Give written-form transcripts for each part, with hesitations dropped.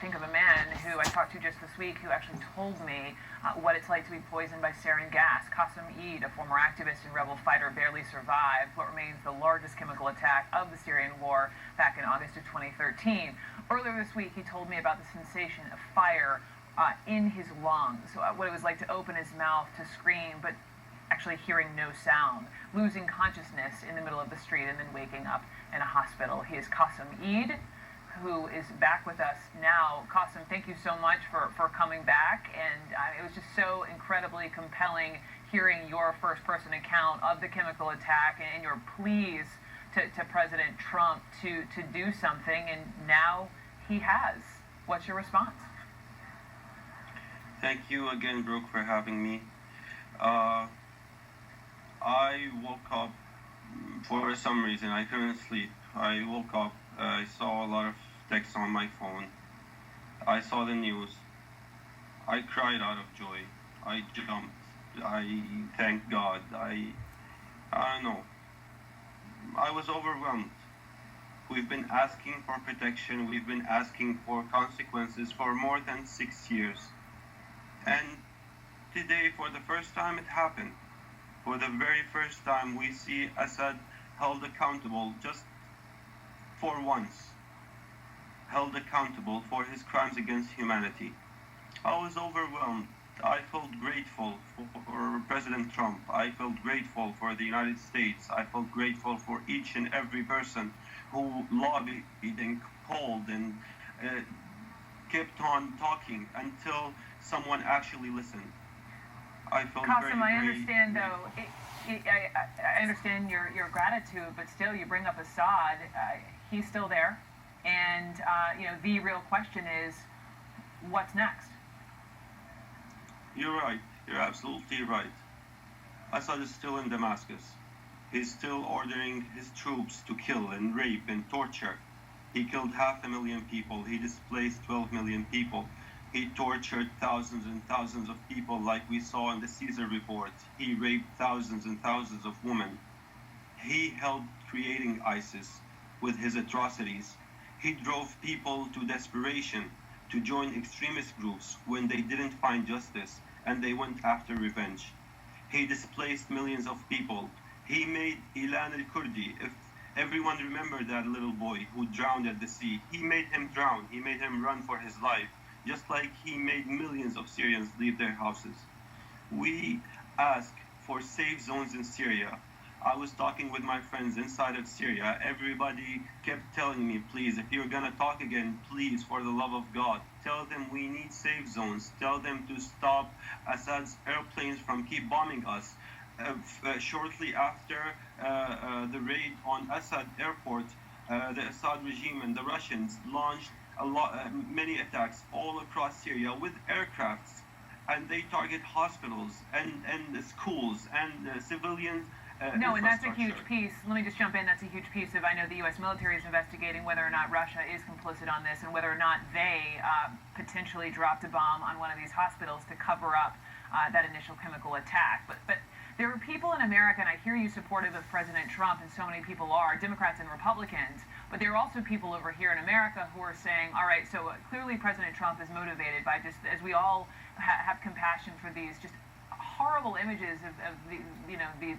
think of a man who I talked to just this week who actually told me what it's like to be poisoned by sarin gas. Qasim Eid, a former activist and rebel fighter, barely survived what remains the largest chemical attack of the Syrian war back in August of 2013. Earlier this week, he told me about the sensation of fire in his lungs, what it was like to open his mouth to scream, but actually hearing no sound, losing consciousness in the middle of the street and then waking up in a hospital. He is Qasim Eid, who is back with us now. Qasim, thank you so much for coming back, and it was just so incredibly compelling hearing your first-person account of the chemical attack and your pleas to President Trump to do something, and now he has. What's your response? Thank you again, Brooke, for having me. I woke up for some reason. I couldn't sleep. I woke up. I saw a lot of texts on my phone. I saw the news. I cried out of joy. I jumped. I thanked God. I don't know. I was overwhelmed. We've been asking for protection. We've been asking for consequences for more than 6 years. And today, for the first time, it happened. For the very first time, we see Assad held accountable just for once. Held accountable for his crimes against humanity. I was overwhelmed. I felt grateful for President Trump. I felt grateful for the United States. I felt grateful for each and every person who lobbied and called and kept on talking until someone actually listened. I felt Qasim, very, I understand grateful. though. I understand your gratitude, but still, you bring up Assad. He's still there, and the real question is, what's next? You're right. You're absolutely right. Assad is still in Damascus. He's still ordering his troops to kill and rape and torture. He killed 500,000 people. He displaced 12 million people. He tortured thousands and thousands of people like we saw in the Caesar report. He raped thousands and thousands of women. He helped creating ISIS with his atrocities. He drove people to desperation to join extremist groups when they didn't find justice and they went after revenge. He displaced millions of people. He made Ilan al-Kurdi, if everyone remember that little boy who drowned at the sea, he made him drown. He made him run for his life, just like he made millions of Syrians leave their houses. We ask for safe zones in Syria. I was talking with my friends inside of Syria. Everybody kept telling me, please, if you're gonna talk again, please, for the love of God, tell them we need safe zones. Tell them to stop Assad's airplanes from keep bombing us. Shortly after the raid on Assad airport, the Assad regime and the Russians launched many attacks all across Syria with aircrafts, and they target hospitals and schools and civilians. No, and that's a huge piece. Let me just jump in. That's a huge piece of, I know the U.S. military is investigating whether or not Russia is complicit on this and whether or not they potentially dropped a bomb on one of these hospitals to cover up that initial chemical attack. But there are people in America, and I hear you supportive of President Trump, and so many people are, Democrats and Republicans, but there are also people over here in America who are saying, all right, so clearly President Trump is motivated by just, as we all have compassion for these just horrible images of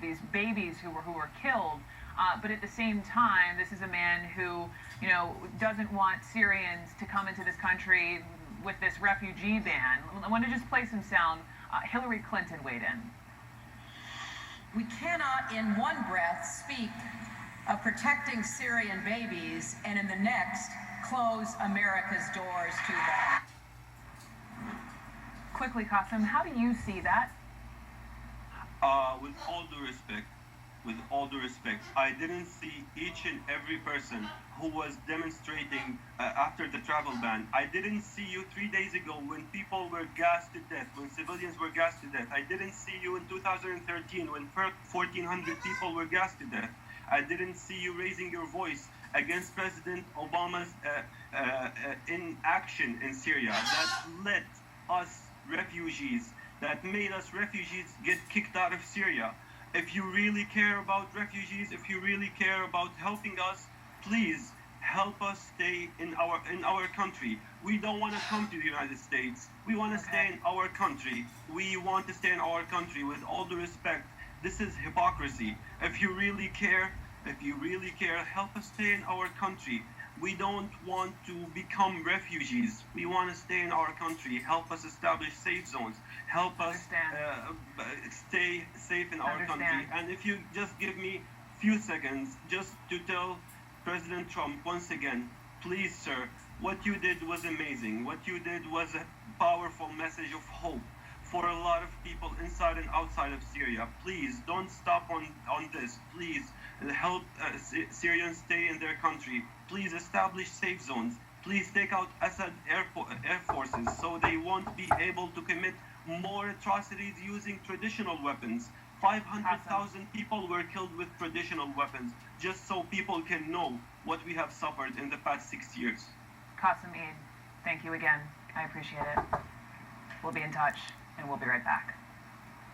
these babies who were killed, but at the same time, this is a man who doesn't want Syrians to come into this country with this refugee ban. I want to just play some sound. Hillary Clinton weighed in. We cannot in one breath speak of protecting Syrian babies and in the next close America's doors to them. Quickly, Qasim, how do you see that? With all due respect, I didn't see each and every person who was demonstrating after the travel ban. I didn't see you 3 days ago when people were gassed to death, when civilians were gassed to death. I didn't see you in 2013 when 1,400 people were gassed to death. I didn't see you raising your voice against President Obama's inaction in Syria that let us refugees, that made us refugees get kicked out of Syria. If you really care about refugees, if you really care about helping us, please help us stay in our country. We don't want to come to the United States. We want to stay in our country. We want to stay in our country with all due respect. This is hypocrisy. If you really care, help us stay in our country. We don't want to become refugees. We want to stay in our country. Help us establish safe zones. Help us stay safe in our country. And if you just give me a few seconds just to tell President Trump once again, please, sir, what you did was amazing. What you did was a powerful message of hope for a lot of people inside and outside of Syria. Please don't stop on this. Please help Syrians stay in their country. Please establish safe zones. Please take out Assad air forces so they won't be able to commit more atrocities using traditional weapons. 500,000 people were killed with traditional weapons, just so people can know what we have suffered in the past 6 years. Qasim Eid, thank you again. I appreciate it. We'll be in touch, and we'll be right back.